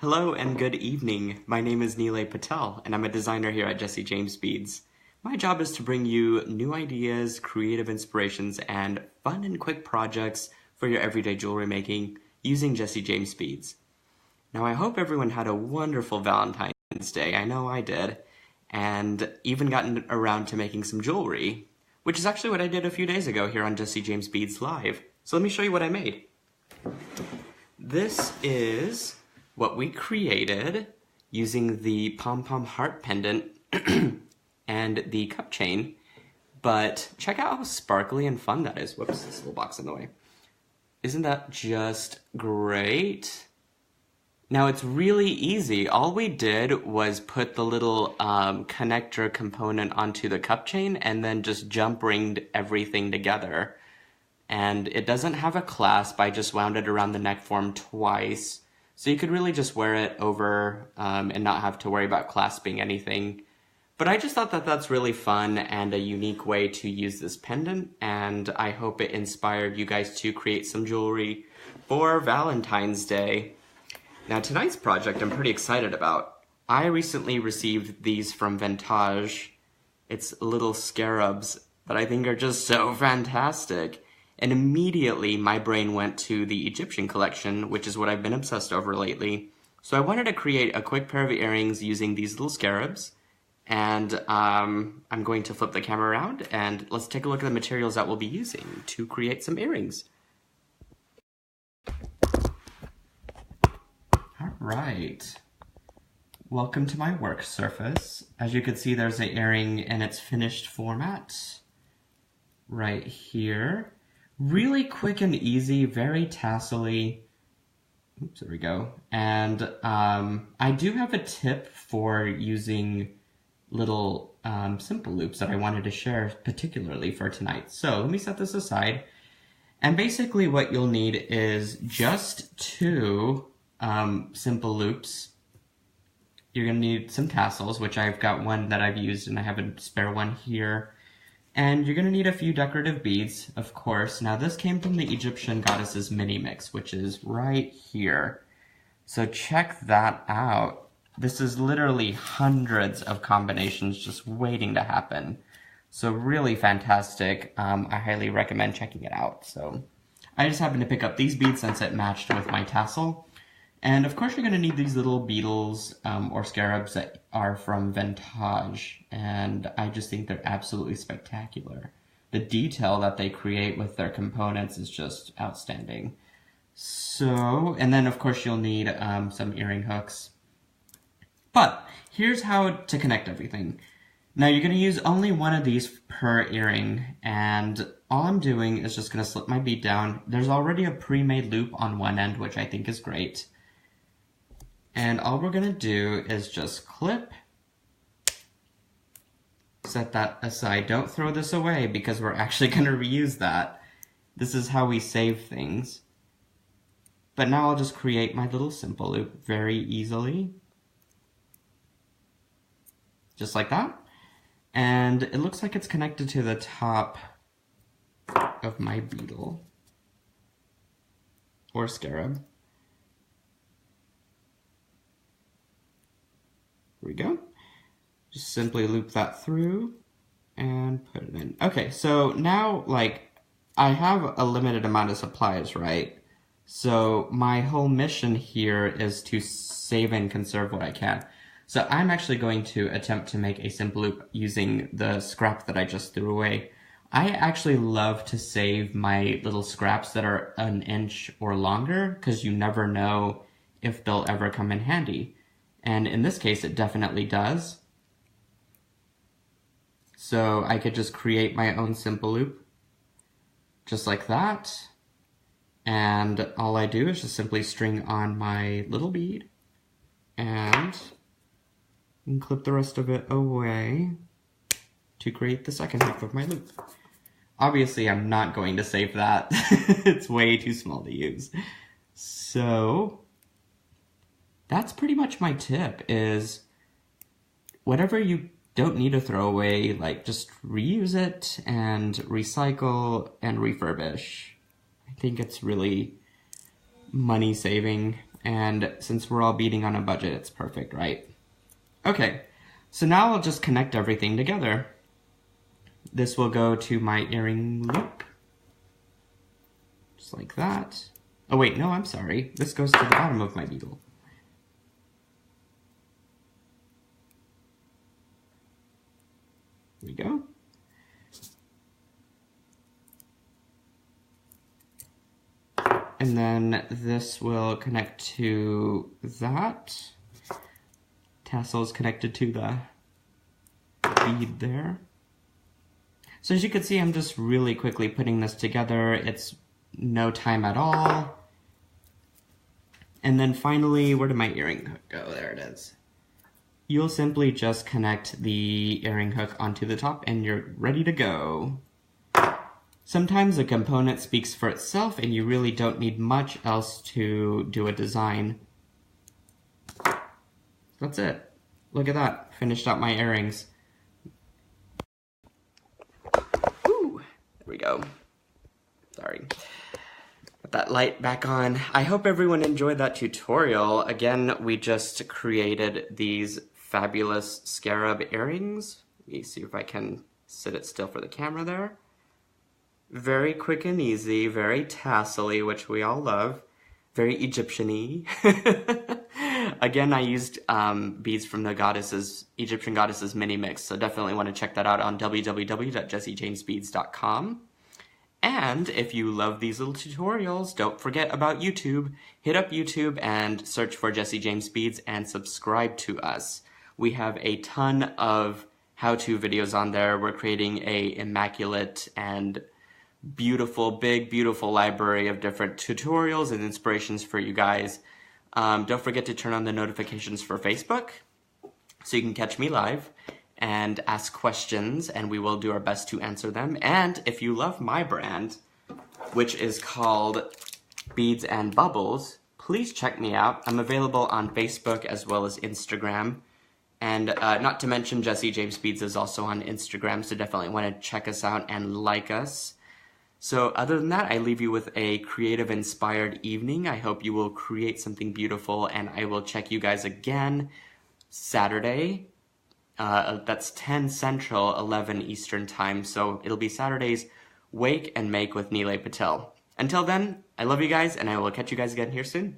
Hello and good evening. My name is Nealay Patel, and I'm a designer here at Jesse James Beads. My job is to bring you new ideas, creative inspirations, and fun and quick projects for your everyday jewelry making using Jesse James Beads. Now, I hope everyone had a wonderful Valentine's Day. I know I did, and even gotten around to making some jewelry, which is actually what I did a few days ago here on Jesse James Beads Live. So let me show you what I made. This is what we created using the pom-pom heart pendant and the cup chain, but check out how sparkly and fun that is. Whoops, this little box in the way. Isn't that just great? Now it's really easy. All we did was put the little connector component onto the cup chain and then just jump ringed everything together. And it doesn't have a clasp. I just wound it around the neck form twice. So you could really just wear it over and not have to worry about clasping anything. But I just thought that that's really fun and a unique way to use this pendant, and I hope it inspired you guys to create some jewelry for Valentine's Day. Now tonight's project I'm pretty excited about. I recently received these from Vintaj. It's little scarabs that I think are just so fantastic. And immediately my brain went to the Egyptian collection, which is what I've been obsessed over lately. So I wanted to create a quick pair of earrings using these little scarabs. And I'm going to flip the camera around and let's take a look at the materials that we'll be using to create some earrings. All right. Welcome to my work surface. As you can see, there's an earring in its finished format right here. Really quick and easy, very tassel-y. Oops, there we go. And I do have a tip for using little simple loops that I wanted to share particularly for tonight. So let me set this aside. And basically what you'll need is just two simple loops. You're gonna need some tassels, which I've got one that I've used and I have a spare one here. And you're going to need a few decorative beads, of course. Now this came from the Egyptian Goddesses mini mix, which is right here. So check that out. This is literally hundreds of combinations just waiting to happen. So really fantastic. I highly recommend checking it out. So I just happened to pick up these beads since it matched with my tassel. And of course you're going to need these little beetles or scarabs that are from Vintaj, and I just think they're absolutely spectacular. The detail that they create with their components is just outstanding. So, and then of course you'll need some earring hooks. But here's how to connect everything. Now you're going to use only one of these per earring, and all I'm doing is just going to slip my bead down. There's already a pre-made loop on one end, which I think is great. And all we're gonna do is just clip, set that aside. Don't throw this away because we're actually gonna reuse that. This is how we save things. But now I'll just create my little simple loop very easily. Just like that. And it looks like it's connected to the top of my beetle or scarab. Here we go. Just simply loop that through and put it in. Okay, so now, like, I have a limited amount of supplies, right? So my whole mission here is to save and conserve what I can. So I'm actually going to attempt to make a simple loop using the scrap that I just threw away. I actually love to save my little scraps that are an inch or longer because you never know if they'll ever come in handy. And in this case, it definitely does. So I could just create my own simple loop, just like that. And all I do is just simply string on my little bead and clip the rest of it away to create the second half of my loop. Obviously, I'm not going to save that. It's way too small to use. So that's pretty much my tip, is whatever you don't need to throw away, like, just reuse it and recycle and refurbish. I think it's really money saving. And since we're all beading on a budget, it's perfect, right? Okay, so now I'll just connect everything together. This will go to my earring loop. Just like that. Oh wait, no, I'm sorry. This goes to the bottom of my beetle. There we go. And then this will connect to that. Tassel is connected to the bead there. So as you can see, I'm just really quickly putting this together. It's no time at all. And then finally, where did my earring hook go? There it is. You'll simply just connect the earring hook onto the top and you're ready to go. Sometimes a component speaks for itself and you really don't need much else to do a design. That's it. Look at that. Finished up my earrings. Woo! There we go. Sorry. Put that light back on. I hope everyone enjoyed that tutorial. Again, we just created these fabulous scarab earrings. Let me see if I can sit it still for the camera there. Very quick and easy, very tassel-y, which we all love. Very Egyptian-y. Again, I used beads from the Egyptian Goddesses mini mix, so definitely want to check that out on www.jessijamesbeads.com. And if you love these little tutorials, don't forget about YouTube. Hit up YouTube and search for Jessie James Beads and subscribe to us. We have a ton of how-to videos on there. We're creating a immaculate and beautiful, big, beautiful library of different tutorials and inspirations for you guys. Don't forget to turn on the notifications for Facebook so you can catch me live and ask questions, and we will do our best to answer them. And if you love my brand, which is called Beads and Bubbles, please check me out. I'm available on Facebook as well as Instagram. And not to mention, Jessie James Beads is also on Instagram, so definitely want to check us out and like us. So other than that, I leave you with a creative, inspired evening. I hope you will create something beautiful, and I will check you guys again Saturday. That's 10 Central, 11 Eastern time. So it'll be Saturday's Wake and Make with Nealay Patel. Until then, I love you guys, and I will catch you guys again here soon.